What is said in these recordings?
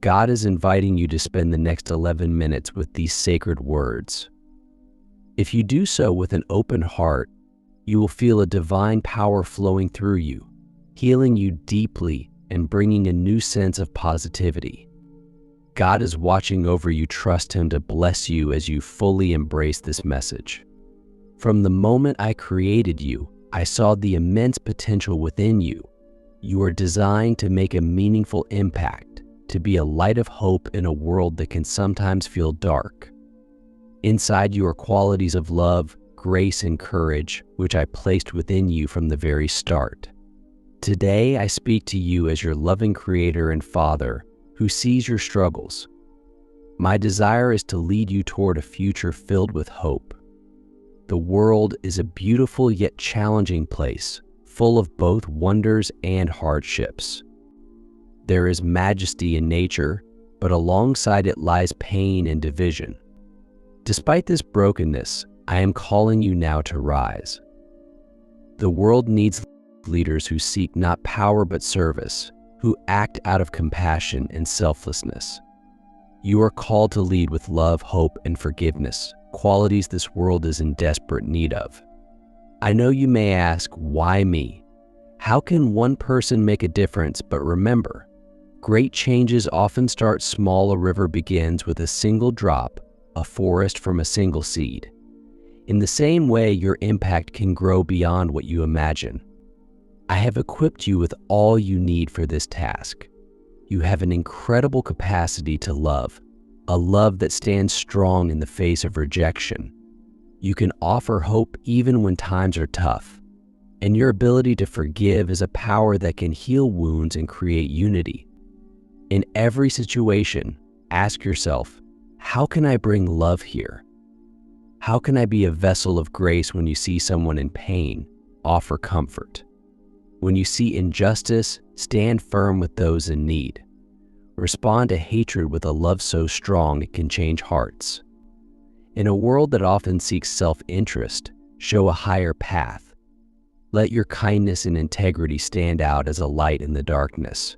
God is inviting you to spend the next 11 minutes with these sacred words. If you do so with an open heart, you will feel a divine power flowing through you, healing you deeply and bringing a new sense of positivity. God is watching over you. Trust Him to bless you as you fully embrace this message. From the moment I created you, I saw the immense potential within you. You are designed to make a meaningful impact, to be a light of hope in a world that can sometimes feel dark. Inside you are qualities of love, grace, and courage, which I placed within you from the very start. Today, I speak to you as your loving Creator and Father who sees your struggles. My desire is to lead you toward a future filled with hope. The world is a beautiful yet challenging place, full of both wonders and hardships. There is majesty in nature, but alongside it lies pain and division. Despite this brokenness, I am calling you now to rise. The world needs leaders who seek not power but service, who act out of compassion and selflessness. You are called to lead with love, hope, and forgiveness, qualities this world is in desperate need of. I know you may ask, why me? How can one person make a difference? But remember, great changes often start small. A river begins with a single drop, a forest from a single seed. In the same way, your impact can grow beyond what you imagine. I have equipped you with all you need for this task. You have an incredible capacity to love, a love that stands strong in the face of rejection. You can offer hope even when times are tough, and your ability to forgive is a power that can heal wounds and create unity. In every situation, ask yourself, how can I bring love here? How can I be a vessel of grace? When you see someone in pain, offer comfort. When you see injustice, stand firm with those in need. Respond to hatred with a love so strong it can change hearts. In a world that often seeks self-interest, show a higher path. Let your kindness and integrity stand out as a light in the darkness.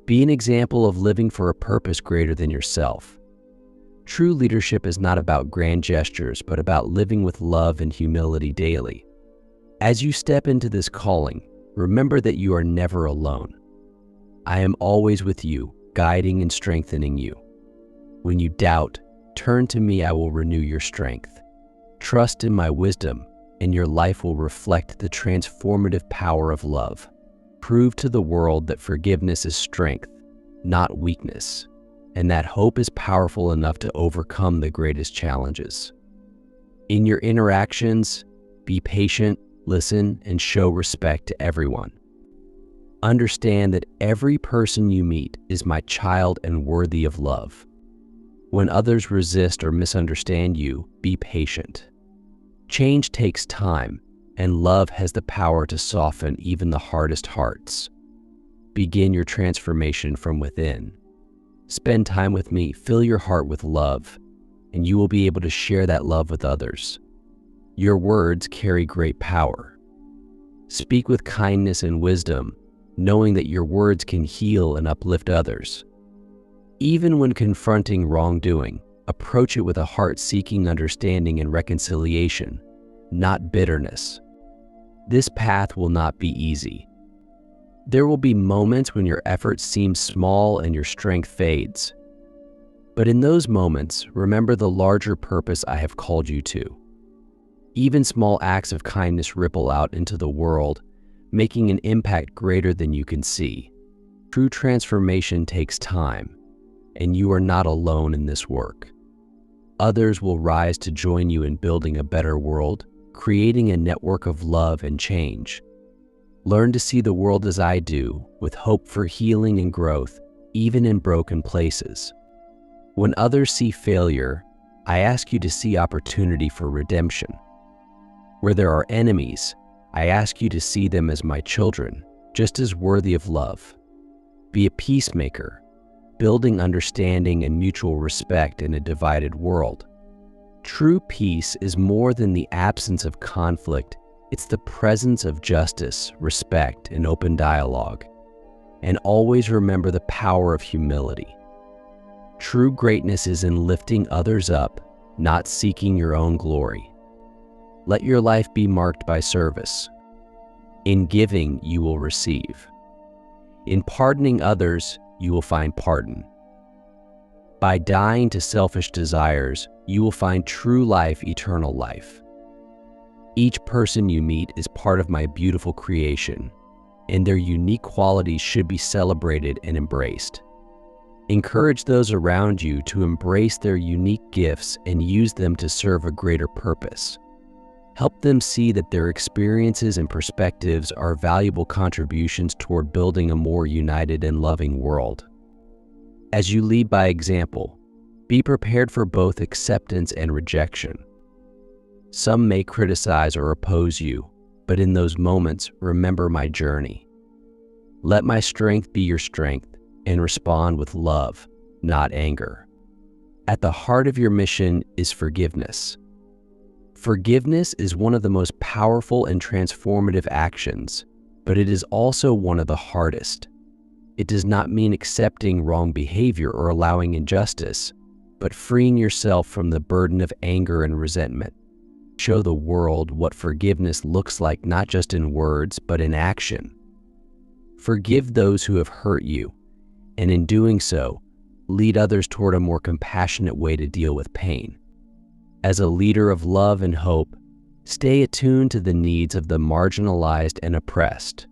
Be an example of living for a purpose greater than yourself. True leadership is not about grand gestures, but about living with love and humility daily. As you step into this calling, remember that you are never alone. I am always with you, guiding and strengthening you. When you doubt, turn to me. I will renew your strength. Trust in my wisdom, and your life will reflect the transformative power of love. Prove to the world that forgiveness is strength, not weakness, and that hope is powerful enough to overcome the greatest challenges. In your interactions, be patient, listen, and show respect to everyone. Understand that every person you meet is my child and worthy of love. When others resist or misunderstand you, be patient. Change takes time, and love has the power to soften even the hardest hearts. Begin your transformation from within. Spend time with me, fill your heart with love, and you will be able to share that love with others. Your words carry great power. Speak with kindness and wisdom, knowing that your words can heal and uplift others. Even when confronting wrongdoing, approach it with a heart seeking understanding and reconciliation, not bitterness. This path will not be easy. There will be moments when your efforts seem small and your strength fades. But in those moments, remember the larger purpose I have called you to. Even small acts of kindness ripple out into the world, making an impact greater than you can see. True transformation takes time, and you are not alone in this work. Others will rise to join you in building a better world, creating a network of love and change. Learn to see the world as I do, with hope for healing and growth, even in broken places. When others see failure, I ask you to see opportunity for redemption. Where there are enemies, I ask you to see them as my children, just as worthy of love. Be a peacemaker, building understanding and mutual respect in a divided world. True peace is more than the absence of conflict. It's the presence of justice, respect, and open dialogue. And always remember the power of humility. True greatness is in lifting others up, not seeking your own glory. Let your life be marked by service. In giving, you will receive. In pardoning others, you will find pardon. By dying to selfish desires, you will find true life, eternal life. Each person you meet is part of my beautiful creation, and their unique qualities should be celebrated and embraced. Encourage those around you to embrace their unique gifts and use them to serve a greater purpose. Help them see that their experiences and perspectives are valuable contributions toward building a more united and loving world. As you lead by example, be prepared for both acceptance and rejection. Some may criticize or oppose you, but in those moments, remember my journey. Let my strength be your strength, and respond with love, not anger. At the heart of your mission is forgiveness. Forgiveness is one of the most powerful and transformative actions, but it is also one of the hardest. It does not mean accepting wrong behavior or allowing injustice, but freeing yourself from the burden of anger and resentment. Show the world what forgiveness looks like, not just in words, but in action. Forgive those who have hurt you, and in doing so, lead others toward a more compassionate way to deal with pain. As a leader of love and hope, stay attuned to the needs of the marginalized and oppressed.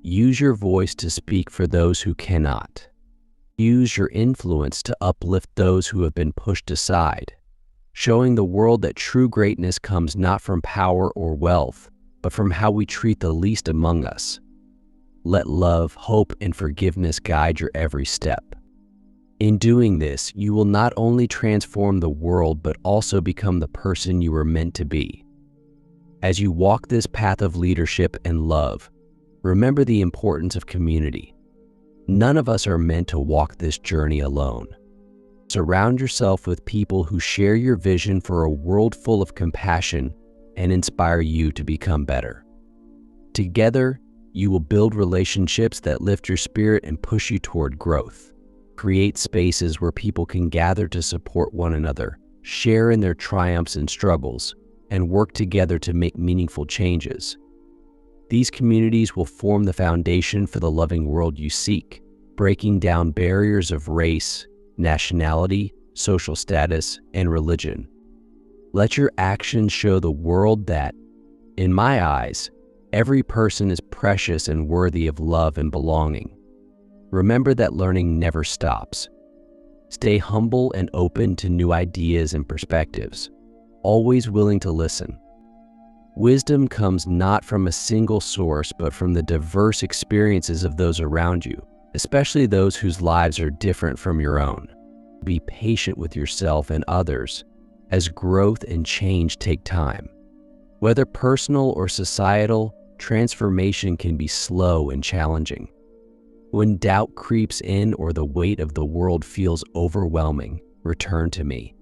Use your voice to speak for those who cannot. Use your influence to uplift those who have been pushed aside, showing the world that true greatness comes not from power or wealth, but from how we treat the least among us. Let love, hope, and forgiveness guide your every step. In doing this, you will not only transform the world, but also become the person you were meant to be. As you walk this path of leadership and love, remember the importance of community. None of us are meant to walk this journey alone. Surround yourself with people who share your vision for a world full of compassion and inspire you to become better. Together, you will build relationships that lift your spirit and push you toward growth. Create spaces where people can gather to support one another, share in their triumphs and struggles, and work together to make meaningful changes. These communities will form the foundation for the loving world you seek, breaking down barriers of race, nationality, social status, and religion. Let your actions show the world that, in my eyes, every person is precious and worthy of love and belonging. Remember that learning never stops. Stay humble and open to new ideas and perspectives, always willing to listen. Wisdom comes not from a single source, but from the diverse experiences of those around you, especially those whose lives are different from your own. Be patient with yourself and others, as growth and change take time. Whether personal or societal, transformation can be slow and challenging. When doubt creeps in or the weight of the world feels overwhelming, return to me.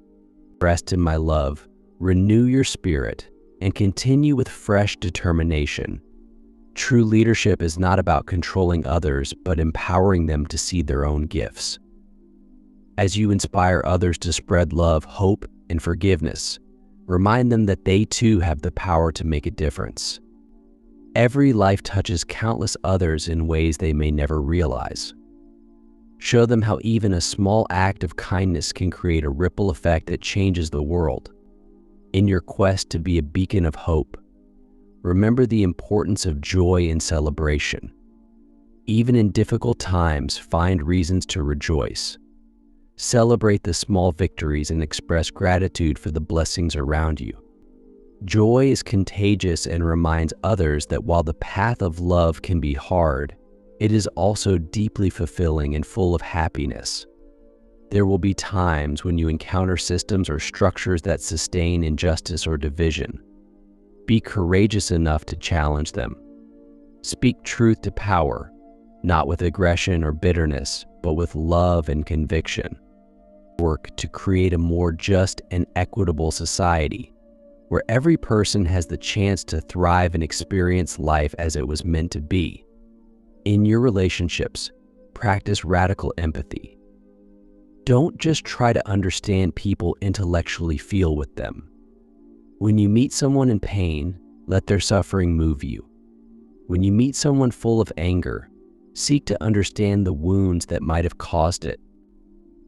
Rest in my love, renew your spirit, and continue with fresh determination. True leadership is not about controlling others, but empowering them to see their own gifts. As you inspire others to spread love, hope, and forgiveness, remind them that they too have the power to make a difference. Every life touches countless others in ways they may never realize. Show them how even a small act of kindness can create a ripple effect that changes the world. In your quest to be a beacon of hope, remember the importance of joy and celebration. Even in difficult times, find reasons to rejoice. Celebrate the small victories and express gratitude for the blessings around you. Joy is contagious and reminds others that while the path of love can be hard, it is also deeply fulfilling and full of happiness. There will be times when you encounter systems or structures that sustain injustice or division. Be courageous enough to challenge them. Speak truth to power, not with aggression or bitterness, but with love and conviction. Work to create a more just and equitable society, where every person has the chance to thrive and experience life as it was meant to be. In your relationships, practice radical empathy. Don't just try to understand people intellectually, feel with them. When you meet someone in pain, let their suffering move you. When you meet someone full of anger, seek to understand the wounds that might have caused it.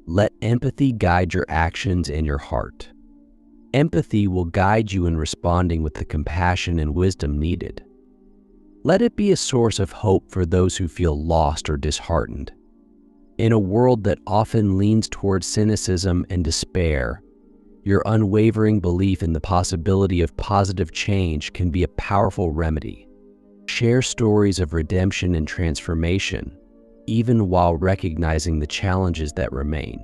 Let empathy guide your actions and your heart. Empathy will guide you in responding with the compassion and wisdom needed. Let it be a source of hope for those who feel lost or disheartened. In a world that often leans towards cynicism and despair, your unwavering belief in the possibility of positive change can be a powerful remedy. Share stories of redemption and transformation, even while recognizing the challenges that remain.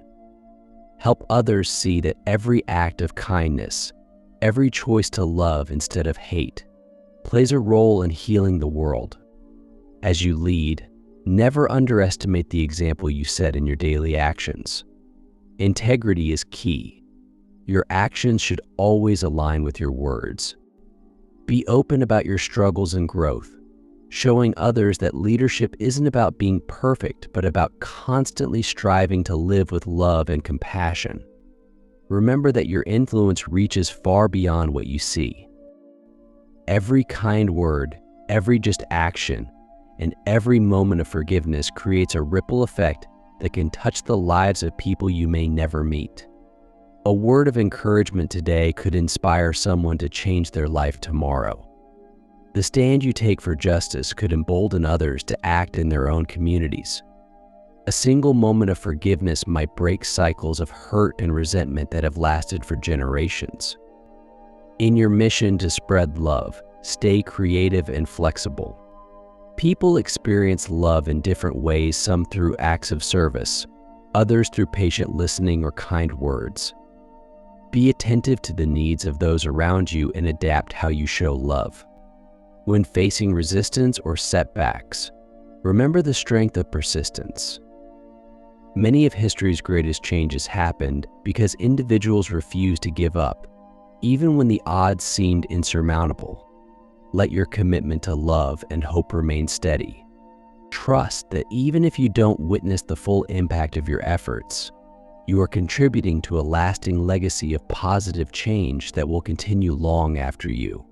Help others see that every act of kindness, every choice to love instead of hate, plays a role in healing the world. As you lead, never underestimate the example you set in your daily actions. Integrity is key. Your actions should always align with your words. Be open about your struggles and growth, showing others that leadership isn't about being perfect, but about constantly striving to live with love and compassion. Remember that your influence reaches far beyond what you see. Every kind word, every just action, and every moment of forgiveness creates a ripple effect that can touch the lives of people you may never meet. A word of encouragement today could inspire someone to change their life tomorrow. The stand you take for justice could embolden others to act in their own communities. A single moment of forgiveness might break cycles of hurt and resentment that have lasted for generations. In your mission to spread love, stay creative and flexible. People experience love in different ways, some through acts of service, others through patient listening or kind words. Be attentive to the needs of those around you and adapt how you show love. When facing resistance or setbacks, remember the strength of persistence. Many of history's greatest changes happened because individuals refused to give up, even when the odds seemed insurmountable. Let your commitment to love and hope remain steady. Trust that even if you don't witness the full impact of your efforts, you are contributing to a lasting legacy of positive change that will continue long after you.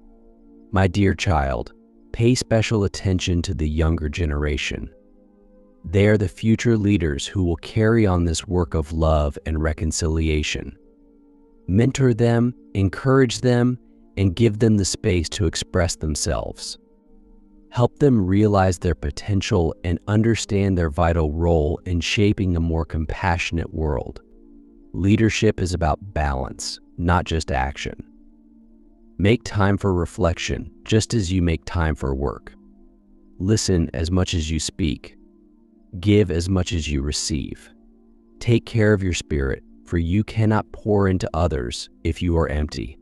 My dear child, pay special attention to the younger generation. They are the future leaders who will carry on this work of love and reconciliation. Mentor them, encourage them, and give them the space to express themselves. Help them realize their potential and understand their vital role in shaping a more compassionate world. Leadership is about balance, not just action. Make time for reflection, just as you make time for work. Listen as much as you speak. Give as much as you receive. Take care of your spirit, for you cannot pour into others if you are empty.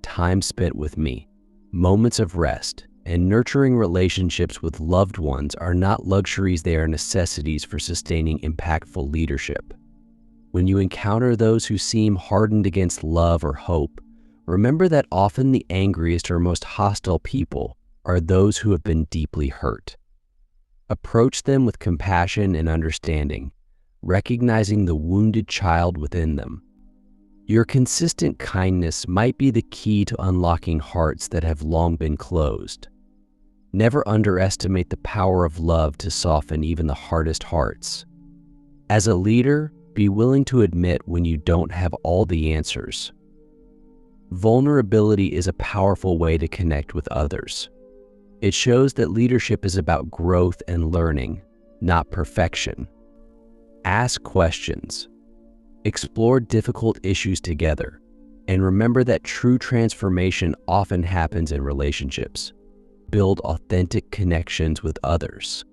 Time spent with me, moments of rest, and nurturing relationships with loved ones are not luxuries, they are necessities for sustaining impactful leadership. When you encounter those who seem hardened against love or hope, remember that often the angriest or most hostile people are those who have been deeply hurt. Approach them with compassion and understanding, recognizing the wounded child within them. Your consistent kindness might be the key to unlocking hearts that have long been closed. Never underestimate the power of love to soften even the hardest hearts. As a leader, be willing to admit when you don't have all the answers. Vulnerability is a powerful way to connect with others. It shows that leadership is about growth and learning, not perfection. Ask questions. Explore difficult issues together, and remember that true transformation often happens in relationships. Build authentic connections with others.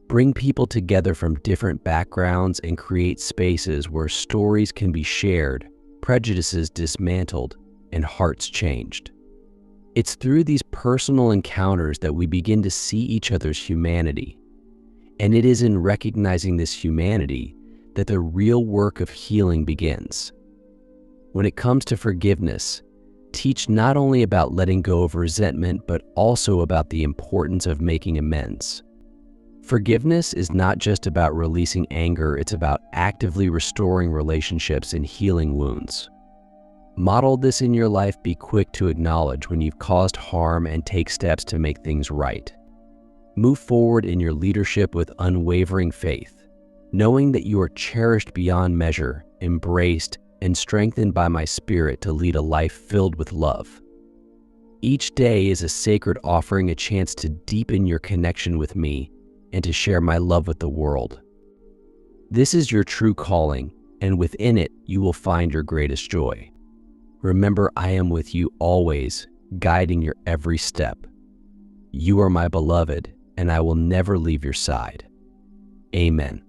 Bring people together from different backgrounds and create spaces where stories can be shared, prejudices dismantled, and hearts changed. It's through these personal encounters that we begin to see each other's humanity. And it is in recognizing this humanity that the real work of healing begins. When it comes to forgiveness, teach not only about letting go of resentment, but also about the importance of making amends. Forgiveness is not just about releasing anger, it's about actively restoring relationships and healing wounds. Model this in your life. Be quick to acknowledge when you've caused harm and take steps to make things right. Move forward in your leadership with unwavering faith, knowing that you are cherished beyond measure, embraced, and strengthened by my Spirit to lead a life filled with love. Each day is a sacred offering, a chance to deepen your connection with me and to share my love with the world. This is your true calling, and within it, you will find your greatest joy. Remember, I am with you always, guiding your every step. You are my beloved, and I will never leave your side. Amen.